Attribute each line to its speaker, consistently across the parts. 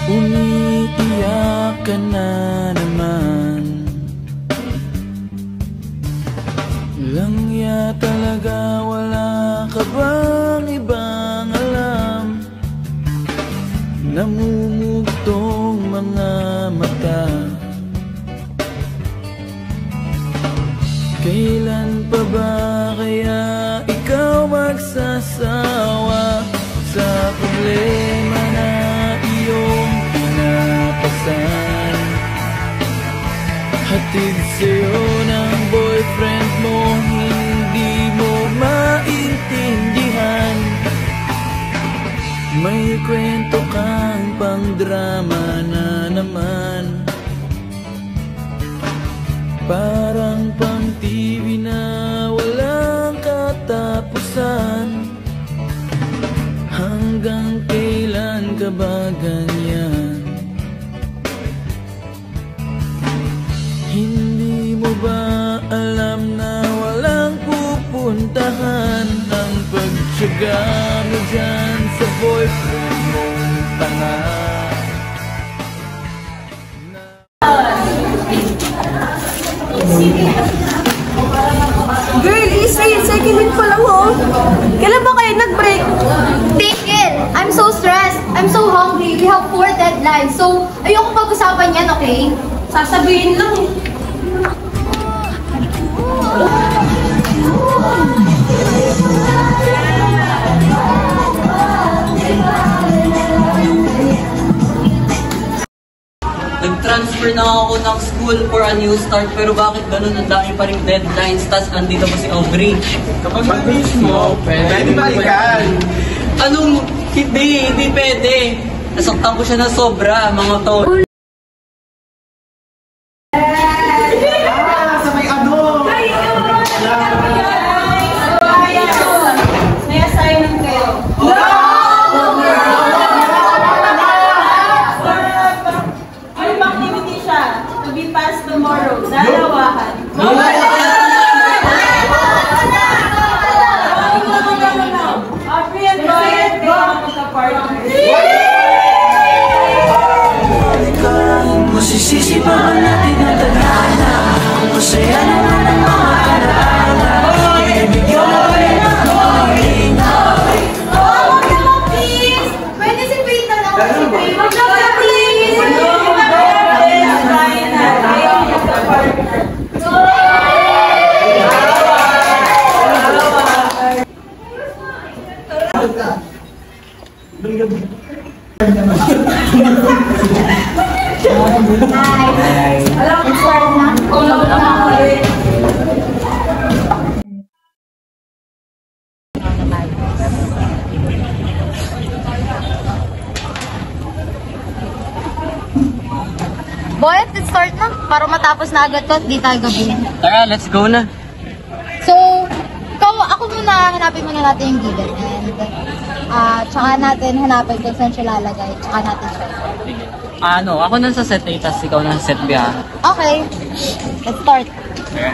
Speaker 1: Umiiyak ka na naman. Langya talaga, wala ka bang ibang alam? Namumugtong mga mata. Kailan pa ba kaya ikaw magsasawa sa problema na iyong pinapasan? Hatid sa'yo ng boyfriend mo, hindi mo maintindihan. May kwento kang pang-drama na naman. Parang pang-TV na walang katapusan. Hanggang kailan ka ba ganyan? Hindi mo ba alam na walang pupuntahan ang pagtyaga mo dyan sa boyfriend mong tanga?
Speaker 2: Girl, easy. Second week pa lang, oh. Kailan ba kayo nag-break?
Speaker 3: Tigil! I'm so stressed. I'm so hungry. We have 4 deadlines. So, ayoko pag-usapan yan, okay?
Speaker 2: Sasabihin lang, eh.
Speaker 4: Nag-transfer na ako ng school for a new start, pero bakit ganun ang dami pa rin deadlines, tas andito pa si Aubrey?
Speaker 5: Kapag mag-finish mo, pwede balikan.
Speaker 4: Anong hindi pwede. Nasaktan ko siya na sobra, mga tol.
Speaker 5: Sa may ano?
Speaker 2: May assignment kayo. May activity siya. To be passed tomorrow. Dalawahan. Aubrey and Brian, go magka-partner.
Speaker 1: Masisisi pa ba natin ang tadhana? Kung masaya naman ang mga alaala, ibigyan mo pa rin ang pangingin.
Speaker 3: Oh, please! Pwede si Faith na lang. Si Faith. Please! Boy, let's start na. Para matapos na agad to, di tayo gabihin.
Speaker 4: Tara, let's go na.
Speaker 3: So, ako muna, hanapin muna natin yung given. And, tsaka natin hanapin kung saan siya lalagay. Tsaka natin siya.
Speaker 4: Ako na sa set A, tas ikaw na sa set B, ha?
Speaker 3: Okay, let's start.
Speaker 4: Tara.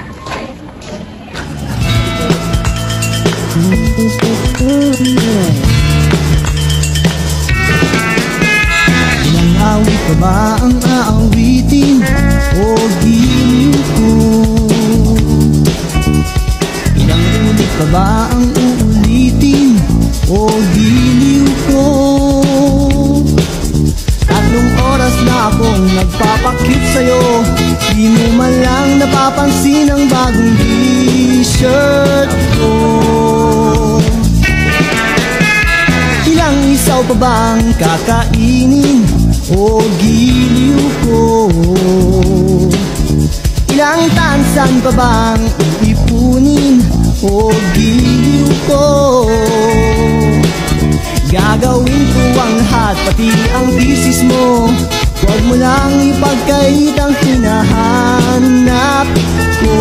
Speaker 1: Ilang awit pa ba ang aawitin o giliw ko? Ilang ulit pa ba ang uulitin o giliw ko? 3 oras na akong nagpapakit sa'yo, di mo man lang napapansin ang bagong t-shirt ko. Ilang isaw pa bang kakainin o giliw ko? Ilang tansan pa bang iipunin o giliw ko? Gagawin ko ang lahat, pati ang bisis mo. Huwag mo lang ipagkait ang hinahanap ko.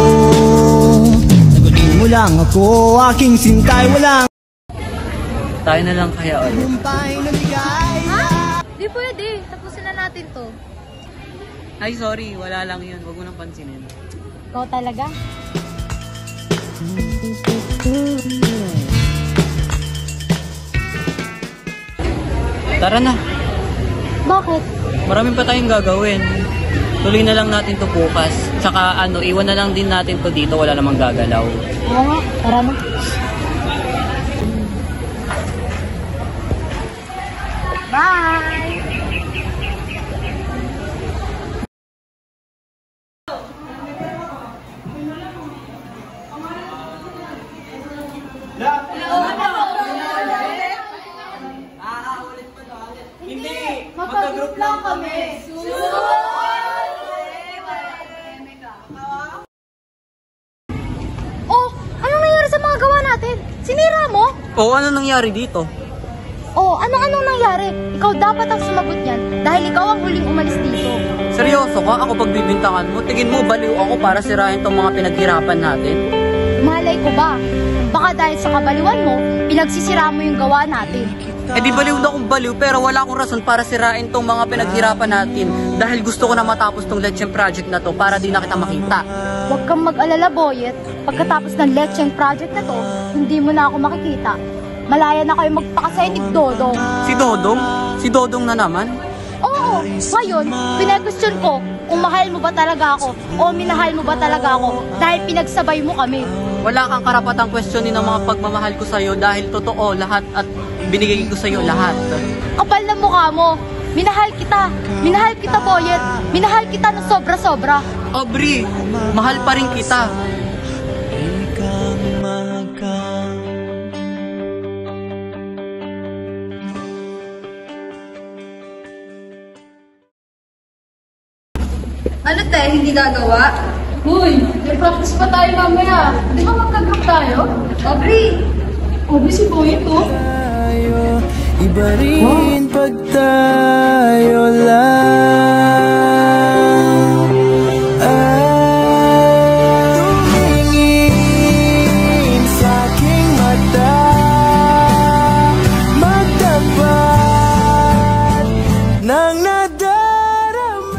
Speaker 1: Sagutin mo lang ako, aking sintay, walang
Speaker 4: Tayo na lang kaya ulit.
Speaker 1: tagumpay na ligay.
Speaker 3: Di pwede, tapusin na natin to.
Speaker 4: Ay, sorry. Wala lang yun. Huwag mo nang pansinin.
Speaker 3: Ikaw talaga?
Speaker 4: Tara na.
Speaker 3: Bakit?
Speaker 4: Maraming pa tayong gagawin. Tuloy na lang natin to bukas. Tsaka iwan na lang din natin to dito, wala namang gagalaw.
Speaker 3: Oo nga, tara na. Bye!
Speaker 5: Hindi!
Speaker 3: Magka-group lang kami. Oh, anong nangyari sa mga gawa natin? Sinira mo?
Speaker 4: Oo, ano nangyari dito?
Speaker 3: Oh, anong nangyari? Ikaw dapat ang sumagot niyan dahil ikaw ang huling umalis dito.
Speaker 4: Seryoso ka? Ako pagbibintangan mo? Tingin mo baliw ako para sirain tong mga pinaghirapan natin?
Speaker 3: Malay ko ba? Baka dahil sa kabaliwan mo, pinagsisira mo yung gawa natin.
Speaker 4: Eh di baliw na akong baliw pero wala akong rason para sirain tong mga pinaghirapan natin dahil gusto ko na matapos tong Letchen project na to para di na kita makita.
Speaker 3: Huwag kang mag-alala, Boyet. Pagkatapos ng Letchen project na to, hindi mo na ako makikita. Malaya na kayo magpakasaya ni Dodong.
Speaker 4: Si Dodong? Si Dodong na naman?
Speaker 3: Oo, ngayon, pinag-question ko kung mahal mo ba talaga ako o minahal mo ba talaga ako dahil pinagsabay mo kami.
Speaker 4: Wala kang karapatang questionin ng mga pagmamahal ko sa'yo dahil totoo lahat at binigay ko sa'yo lahat.
Speaker 3: Kapal na mukha mo. Minahal kita. Minahal kita, Boyet. Minahal kita ng sobra-sobra.
Speaker 4: Aubrey, mahal pa rin kita.
Speaker 3: Ano te, hindi gagawa?
Speaker 6: Uy, may practice pa tayo mamaya. Di ba magka-group tayo?
Speaker 3: Aubrey!
Speaker 6: Uy, si Boy ito.
Speaker 1: Iba rin pag tayo lang ay tumingin sa aking mata, magtapat ng nadarama.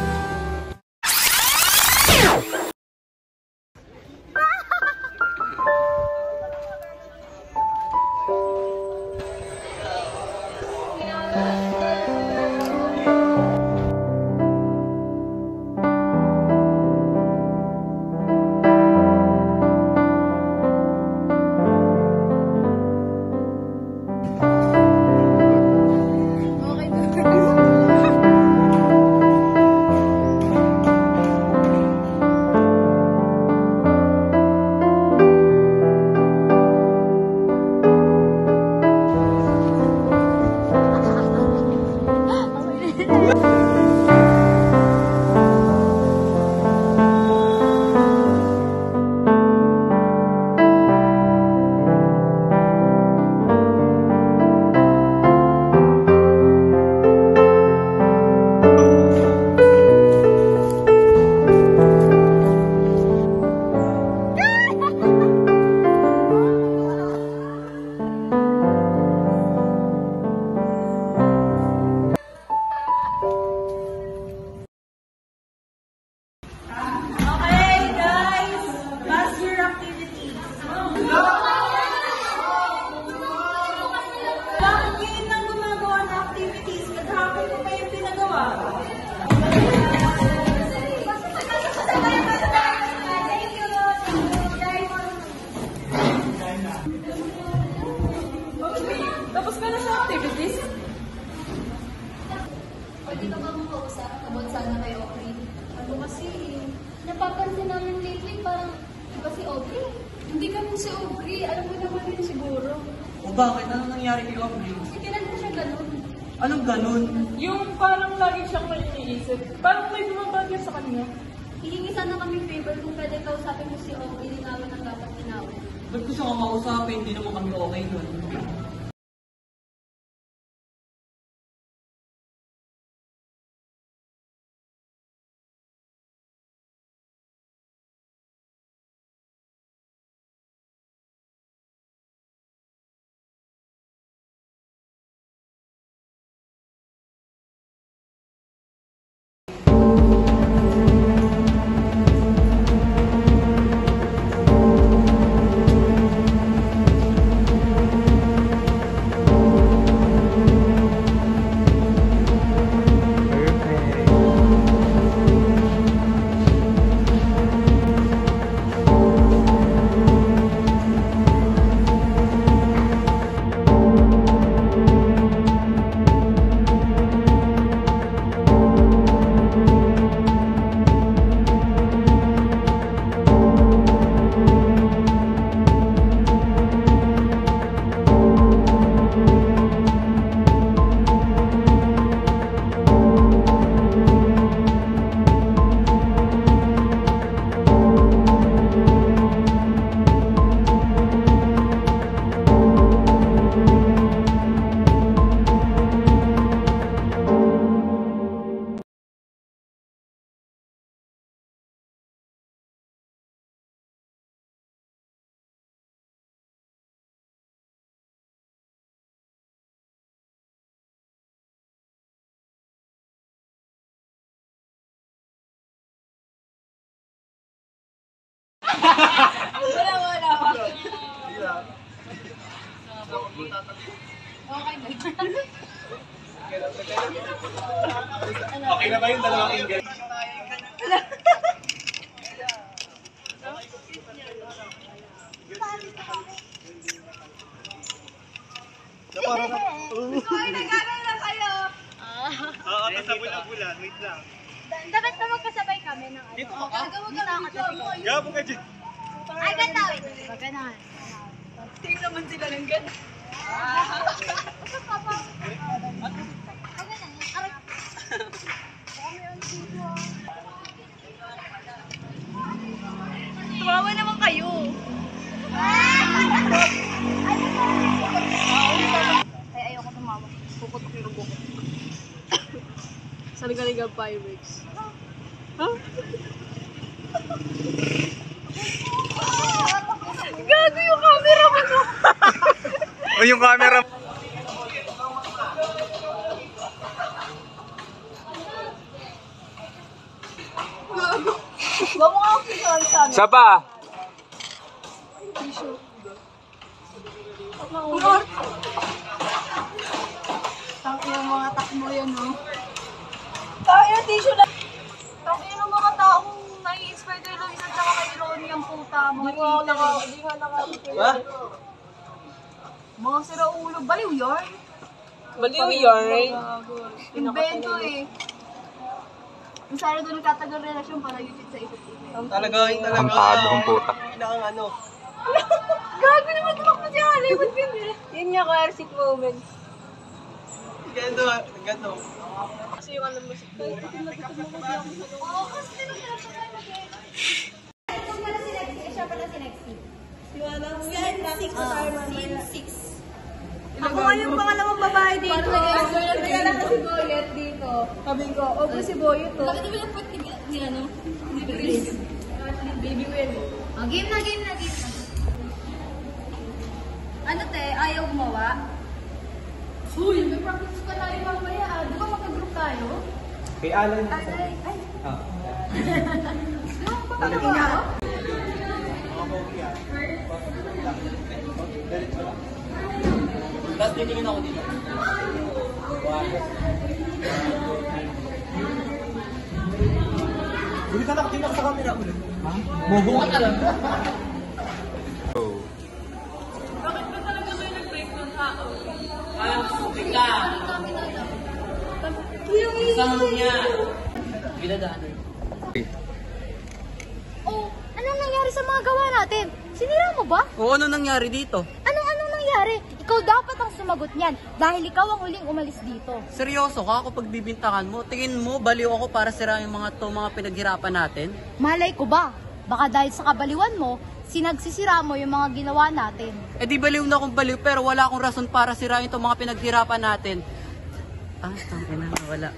Speaker 6: Tapos ka na sa activities?
Speaker 3: Pwede ka ba mong kausap? About sana kay Aubrey? Ano kasi, napapansin namin lately parang iba si Aubrey. Hindi ka si Aubrey, alam mo naman yun siguro.
Speaker 4: O bakit? Ano nangyari kay Aubrey?
Speaker 3: Kasi kailan ko siya ganun.
Speaker 4: Anong ganun?
Speaker 6: Yung parang lagi siyang may iniisip. Parang may bumabagay sa kanya.
Speaker 3: Hihingi sana kami favor kung pwede kausapin mo si Aubrey, hindi namin ang dapat tinawag.
Speaker 4: Ba't ko siya kamausapin? Hindi naman kami okay nun.
Speaker 5: Okay na ba yung dalawang ingat?
Speaker 3: Hoy, nag-aral na kayo.
Speaker 5: Oo, kasabay na bulan. Wait lang.
Speaker 3: Dapat na magkasabay kami ng ano. Dito ka.
Speaker 5: Gabo ka dyan.
Speaker 3: Ay, ganda. Wait. Ganahan.
Speaker 2: Team naman sila ng ganda.
Speaker 3: Basta papa. Ay, ganun. Aray.
Speaker 2: Tumawa naman kayo.
Speaker 3: Ay, ayoko tumawa.
Speaker 2: Puputok yung rubo ko. Saliga-liga Pyrex. Gago yung camera mo no.
Speaker 5: O yung camera.
Speaker 2: Huwag mo nga ako pisuan sa amin.
Speaker 5: Isa pa.
Speaker 3: Tangin yung mga takmo yan, no?
Speaker 2: Tayo, tissue na. Tangin ng mga taong nai-inspire kay Luis at saka kay Ronnie ang puta. Mga hindi nga nakakita. Mga siraulo. Baliw yarn.
Speaker 6: Baliw yarn.
Speaker 2: Invento eh. Yung sana doon nagtatagal relasyon para YouTube sa isa't isa.
Speaker 5: Talaga.
Speaker 7: Antado ang puta.
Speaker 2: Gago naman tulak na si Ali. Ba't ganyan?
Speaker 6: Yun nga, classic moment.
Speaker 5: Gando.
Speaker 6: Kasi yung alam mo si
Speaker 3: Oo, kasi sino sila pa tayo mag-edit? Ito pala si Lexi. Siya pala si Lexi. Scene 6.
Speaker 2: Ako nga yung pangalawang babae dito.
Speaker 3: Parang nag-enjoy lang
Speaker 2: Kaya lang si Boyet dito. Sabi ko, okay si Boyet to.
Speaker 3: Bakit ba yung put ni ano? Ni Chris?
Speaker 2: Baby Will.
Speaker 3: Oh, game na. Ano te, ayaw gumawa? Uy, may practice pa tayo mamaya. Di ba mag-group tayo?
Speaker 5: Kay Alan.
Speaker 3: Ay.
Speaker 5: Ah.
Speaker 3: Patalaga ako?
Speaker 4: Tapos dinigin ako dito.
Speaker 5: Hindi ka nakatingin sa camera ulit. Ha? Bobo ka talaga.
Speaker 6: Bakit ba talaga may nag-break ng tao?
Speaker 4: Bigla. Isang niya. Binadaanan.
Speaker 3: Oh, anong nangyari sa mga gawa natin? Sinira mo ba?
Speaker 4: O ano nangyari dito?
Speaker 3: Anong nangyari? Ikaw dapat ang sumagot niyan dahil ikaw ang huling umalis dito.
Speaker 4: Seryoso ka ako pagbibintangan mo? Tingin mo baliw ako para sirain yung mga pinaghirapan natin?
Speaker 3: Malay ko ba? Baka dahil sa kabaliwan mo, sinagsisira mo yung mga ginawa natin.
Speaker 4: Eh di baliw na akong baliw pero wala akong rason para sirain itong mga pinaghirapan natin. Ah, tangina na wala.